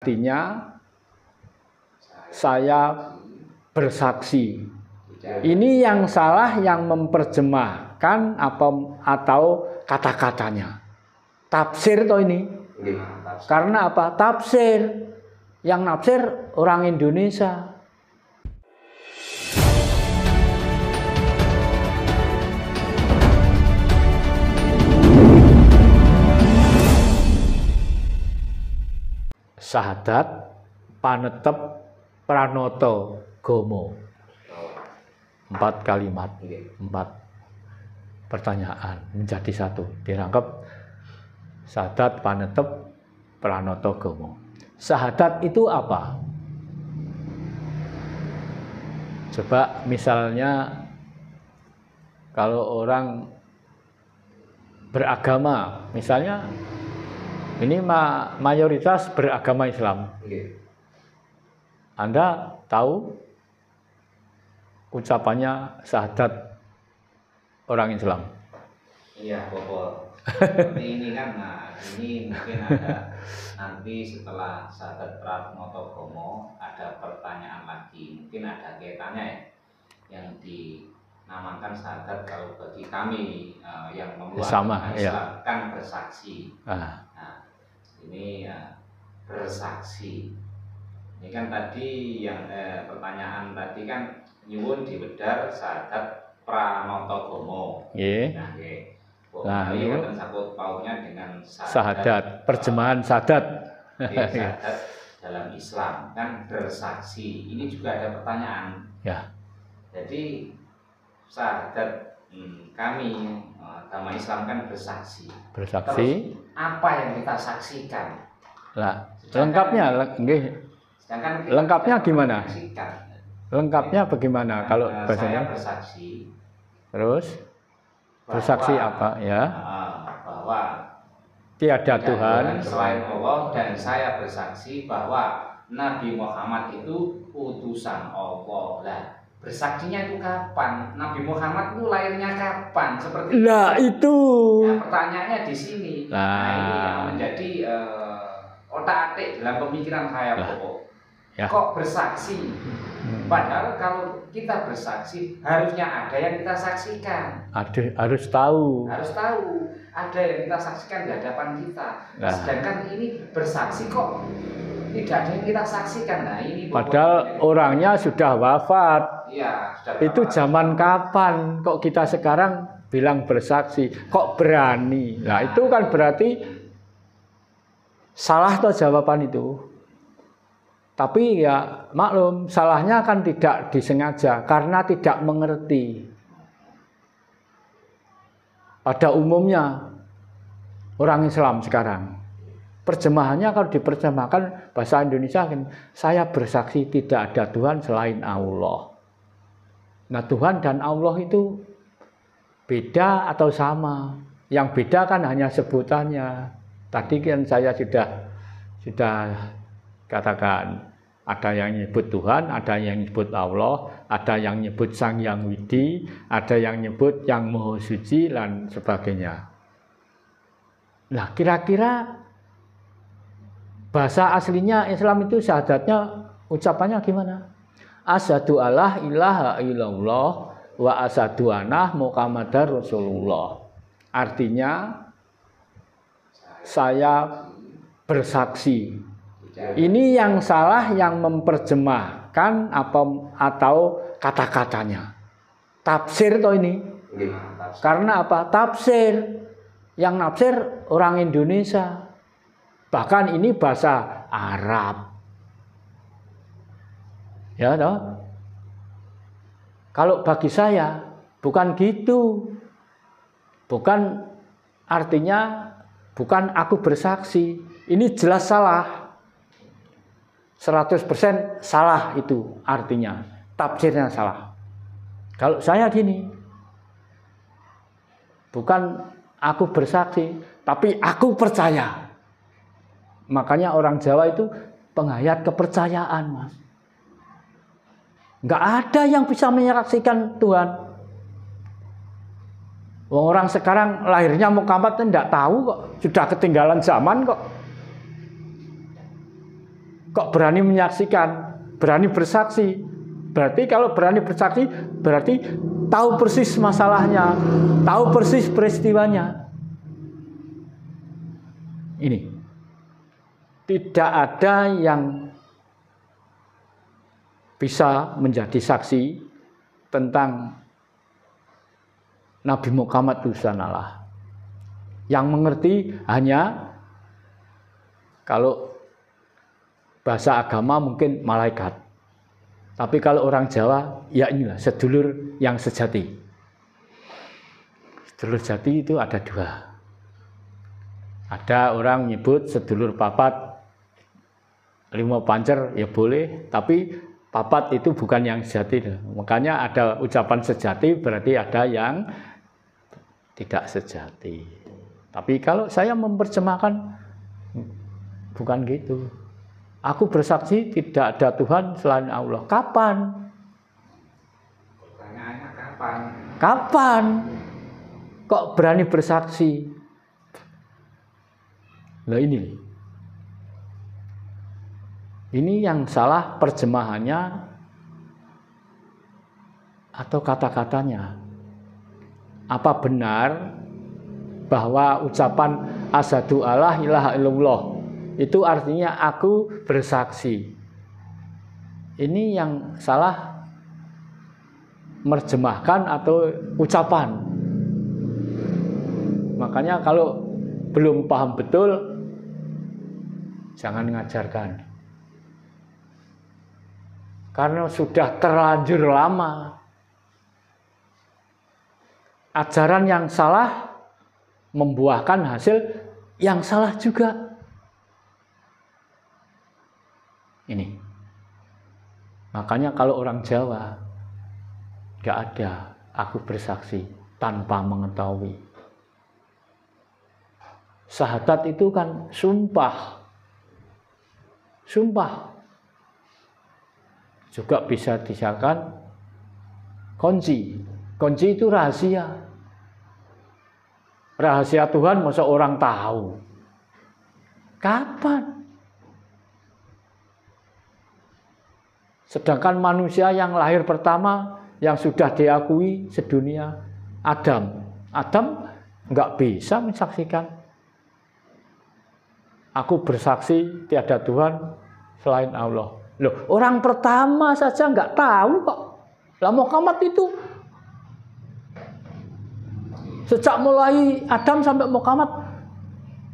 artinya saya bersaksi. Ini yang salah yang memperjemahkan atau kata-katanya. Tafsir toh ini. Karena apa? Tafsir. Yang nafsir orang Indonesia. Sahadat panetep pranoto gomo. 4 kalimat, 4 pertanyaan menjadi satu. Dirangkap sahadat panetep pranoto gomo. Sahadat itu apa? Coba misalnya kalau orang beragama, misalnya ini mayoritas beragama Islam. Anda tahu ucapannya sahadat orang Islam? Iya, Bapak. Seperti ini kan, ini mungkin ada nanti setelah sahadat pranoto gomo ada pertanyaan lagi, mungkin ada kaitannya ya, yang dinamakan sahadat kalau bagi kami yang membuat sama, Islam kan bersaksi. Nah, ini bersaksi. Ini kan tadi yang pertanyaan tadi kan nyuwun diwedhar sahadat pranoto gomo. Nah, ini kan sakut paunya dengan sahadat, terjemahan sahadat. Sahadat dalam Islam kan bersaksi. Ini juga ada pertanyaan. Ya. Jadi sahadat kami agama Islam kan bersaksi. Bersaksi. Terus, apa yang kita saksikan? Lah, lengkapnya gimana? Lengkapnya bagaimana kalau bahasanya? Saya bersaksi. Terus bersaksi apa ya? Bahwa tiada Tuhan selain Allah, dan saya bersaksi bahwa Nabi Muhammad itu utusan Allah. Lah, bersaksinya itu kapan? Nabi Muhammad itu lahirnya kapan? Seperti itu. Ya, pertanyaannya di sini. Nah, ini yang menjadi otak-atik dalam pemikiran saya, Bapak. Ya. Kok bersaksi? Padahal kalau kita bersaksi harusnya ada yang kita saksikan. Harus tahu. Harus tahu. Ada yang kita saksikan di hadapan kita. Sedangkan ini bersaksi kok tidak ada yang kita saksikan. Nah, ini padahal orangnya sudah wafat. Iya, sudah itu wafat. Zaman kapan kok kita sekarang bilang bersaksi? Kok berani? Nah, itu kan berarti salah toh jawaban itu. Tapi ya maklum, salahnya kan tidak disengaja karena tidak mengerti. Pada umumnya orang Islam sekarang terjemahannya kalau diterjemahkan bahasa Indonesia kan, saya bersaksi tidak ada Tuhan selain Allah. Nah, Tuhan dan Allah itu beda atau sama? Yang beda kan hanya sebutannya. Tadi kan saya sudah katakan, ada yang nyebut Tuhan, ada yang nyebut Allah, ada yang nyebut Sang Yang Widi, ada yang nyebut Yang Maha Suci dan sebagainya. Nah, kira-kira bahasa aslinya Islam itu syahadatnya ucapannya gimana? Asyhadu alla ilaha illallah wa asyhadu anna Muhammadar Rasulullah. Artinya saya bersaksi. Ini yang salah yang memperjemahkan atau kata-katanya. Tafsir toh ini. Karena apa? Tafsir. Yang nafsir orang Indonesia. Bahkan ini bahasa Arab. Ya toh? Kalau bagi saya bukan gitu. Bukan artinya bukan aku bersaksi. Ini jelas salah. 100% salah itu artinya, tafsirnya salah. Kalau saya gini, bukan aku bersaksi, tapi aku percaya. Makanya orang Jawa itu penghayat kepercayaan, Mas. Nggak ada yang bisa menyaksikan Tuhan. Orang sekarang lahirnya Muhammad tidak tahu kok, sudah ketinggalan zaman kok. Kok berani menyaksikan, berani bersaksi? Berarti kalau berani bersaksi, berarti tahu persis masalahnya, tahu persis peristiwanya. Ini. Tidak ada yang bisa menjadi saksi tentang Nabi Muhammad utusan Allah. Yang mengerti hanya kalau bahasa agama mungkin malaikat. Tapi kalau orang Jawa, ya inilah sedulur yang sejati. Sedulur sejati itu ada dua. Ada orang menyebut sedulur papat, lima pancer, ya boleh. Tapi papat itu bukan yang sejati. Makanya ada ucapan sejati, berarti ada yang tidak sejati. Tapi kalau saya memperjemahkan, bukan gitu. Aku bersaksi tidak ada Tuhan selain Allah. Kapan? Pertanyaannya kapan? Kapan? Kok berani bersaksi? Nah ini. Ini yang salah perjemahannya atau kata-katanya. Apa benar bahwa ucapan asyhadu alla ilaha illallah itu artinya aku bersaksi? Ini yang salah menerjemahkan atau ucapan. Makanya kalau belum paham betul, jangan mengajarkan. Karena sudah terlanjur lama. Ajaran yang salah membuahkan hasil yang salah juga. Ini. Makanya kalau orang Jawa nggak ada aku bersaksi tanpa mengetahui. Syahadat itu kan sumpah. Sumpah. Juga bisa disahkan kunci. Kunci itu rahasia. Rahasia Tuhan masa orang tahu. Kapan? Sedangkan manusia yang lahir pertama yang sudah diakui sedunia, Adam. Adam nggak bisa mensaksikan. Aku bersaksi tiada Tuhan selain Allah. Loh, orang pertama saja nggak tahu kok. Lah Muhammad itu sejak mulai Adam sampai Muhammad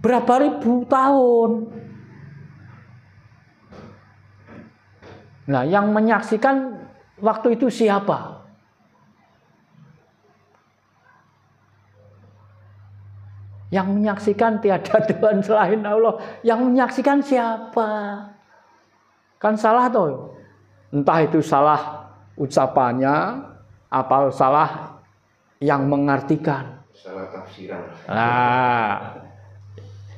berapa ribu tahun. Nah, yang menyaksikan waktu itu siapa? Yang menyaksikan tiada Tuhan selain Allah. Yang menyaksikan siapa? Kan salah toh. Entah itu salah ucapannya, apa salah yang mengartikan. Salah tafsiran. Nah,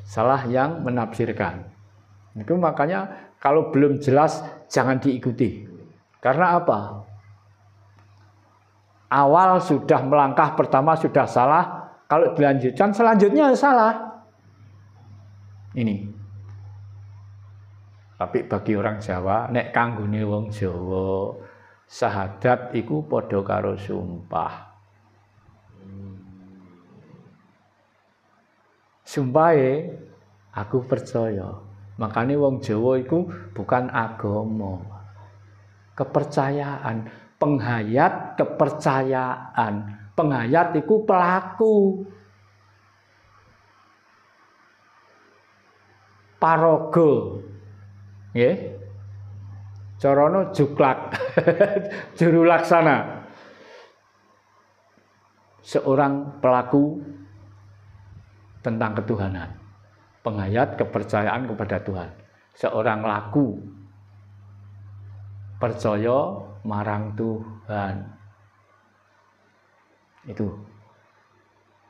salah yang menafsirkan. Itu makanya kalau belum jelas jangan diikuti. Karena apa? Awal sudah melangkah pertama sudah salah, kalau dilanjutkan selanjutnya salah. Ini. Tapi bagi orang Jawa, nek kanggone wong Jawa, syahadat iku padha karo sumpah. Sumpahe aku percaya. Makanya wong Jawa itu bukan agama, kepercayaan, penghayat kepercayaan. Penghayat itu pelaku. Paraga. Nggih. Carane juklak. Juru laksana. Seorang pelaku tentang ketuhanan. Penghayat kepercayaan kepada Tuhan. Seorang laku percaya marang Tuhan. Itu.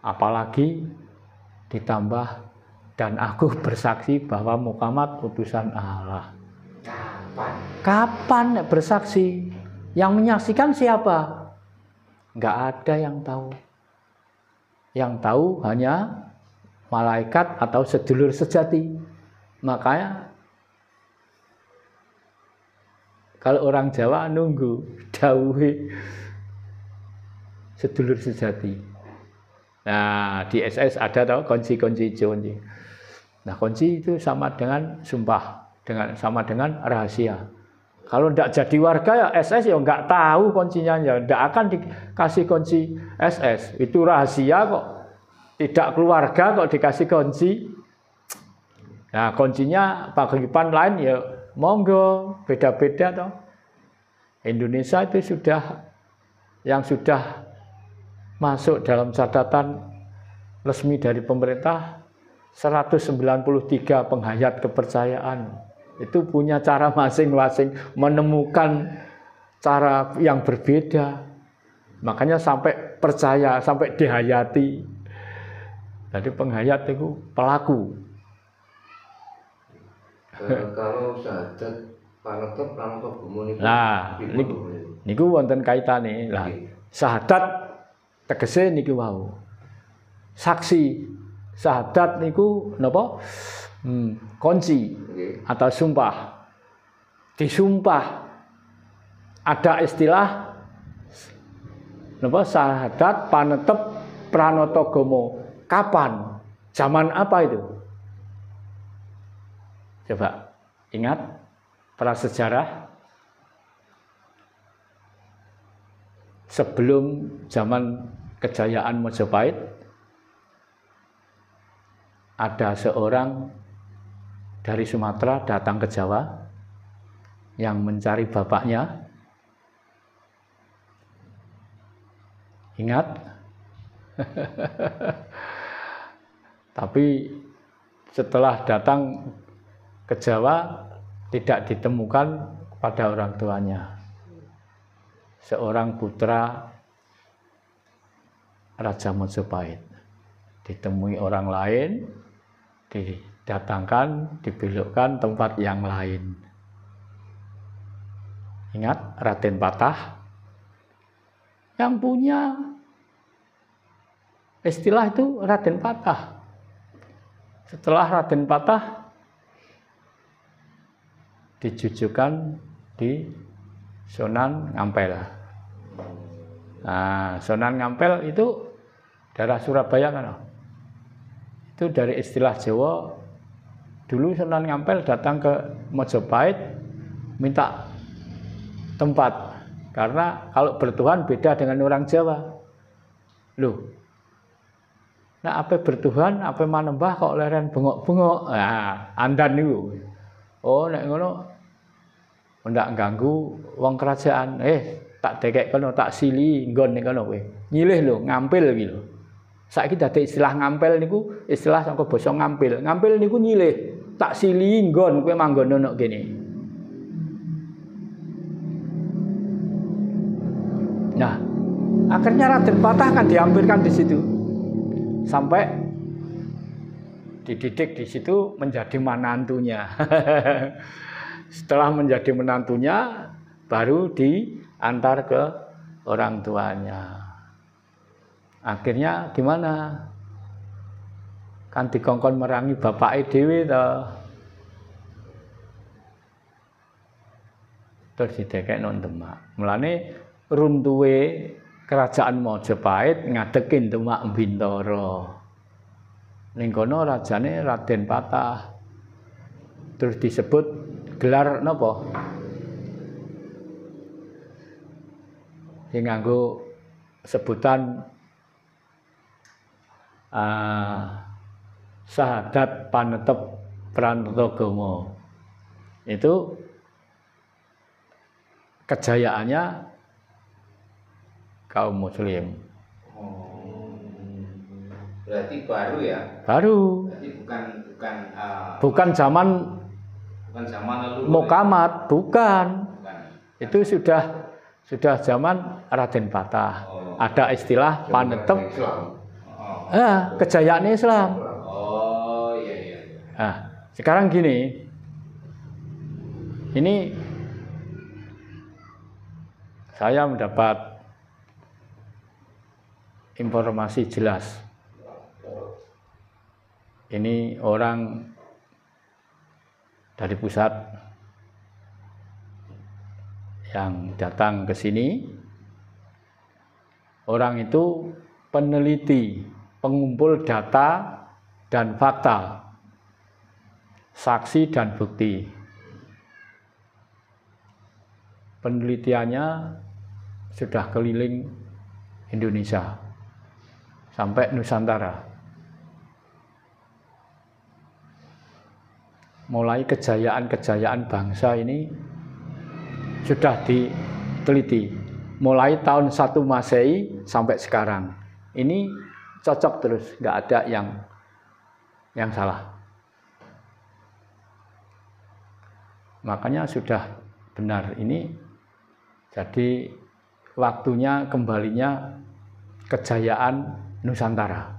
Apalagi ditambah dan aku bersaksi bahwa Muhammad utusan Allah. Kapan bersaksi? Yang menyaksikan siapa? Enggak ada yang tahu. Yang tahu hanya malaikat atau sedulur sejati. Makanya Kalau orang Jawa nunggu dawuhe sedulur sejati. Nah, di SS ada tahu kunci-kunci hijau. Nah, kunci itu sama dengan sumpah, sama dengan rahasia. Kalau tidak jadi warga ya SS ya nggak tahu kuncinya, ya nggak akan dikasih kunci SS. Itu rahasia kok. Tidak keluarga kok dikasih kunci. Nah, kuncinya paguyuban lain ya monggo, beda-beda toh. Indonesia itu sudah masuk dalam catatan resmi dari pemerintah 193 penghayat kepercayaan. Itu punya cara masing-masing menemukan cara yang berbeda. Makanya sampai percaya, sampai dihayati. Jadi penghayat itu pelaku. Kalau syahadat panetep pranata agama niku. Nah, niku wonten kaitane. Lah, syahadat tegese niki wau. Saksi syahadat niku napa? Kunci atau sumpah. Disumpah ada istilah napa? Syahadat panetep pranata agama. Kapan? Zaman apa itu? Coba ingat prasejarah sebelum zaman kejayaan Majapahit ada seorang dari Sumatera datang ke Jawa yang mencari bapaknya. Ingat? Tapi setelah datang ke Jawa tidak ditemukan pada orang tuanya. Seorang putra Raja Majapahit ditemui orang lain, didatangkan, dibelokkan tempat yang lain. Ingat Raden Patah yang punya istilah itu Raden Patah. Setelah Raden Patah dijujukan di Sunan Ngampel. Nah, Sunan Ngampel itu daerah Surabaya kan? Itu dari istilah Jawa. Dulu Sunan Ngampel datang ke Majapahit minta tempat. Karena kalau bertuhan beda dengan orang Jawa. Loh. Nah, apa bertuhan, apa manembah kok leren bengok-bengok. Nah, andan niku. Oh, nek ngono ndak ganggu wong kerajaan. Tak dekek kono, tak sili nggon ning kono kowe. Nyilih lho, ngampil iki lho. Saiki dadi istilah ngampil niku istilah saka basa ngampil. Ngampil niku nyilih, tak sili nggon kowe manggon ono kene. Nah, akhirnya Raden Patah kan dihampirkan di situ. Sampai dididik di situ menjadi menantunya. Setelah menjadi menantunya, baru diantar ke orang tuanya. Akhirnya gimana? Kan dikongkon merangi bapake dhewe to. Terus didekekno Demak. Mulane runtuhe kerajaan Majapahit ngadekin Demak Bintara. Ning kono rajane Raden Patah. Terus disebut gelar napa? Sing nganggo sebutan syahadat panetep pranata agama. Itu kejayaannya kaum muslim. Berarti baru ya? Baru. Berarti bukan zaman leluhur. Mukamat, bukan. Itu sudah zaman Raden Patah. Ada istilah panetep. Kejayaan Islam. Oh, iya. Nah, sekarang gini. Ini saya mendapat informasi jelas. Ini orang dari pusat yang datang ke sini, orang itu peneliti, pengumpul data dan fakta, saksi dan bukti. Penelitiannya sudah keliling Indonesia sampai Nusantara. Mulai kejayaan-kejayaan bangsa ini sudah diteliti. Mulai tahun 1 Masehi sampai sekarang. Ini cocok terus, nggak ada yang salah. Makanya sudah benar ini. Jadi waktunya kembalinya kejayaan Nusantara.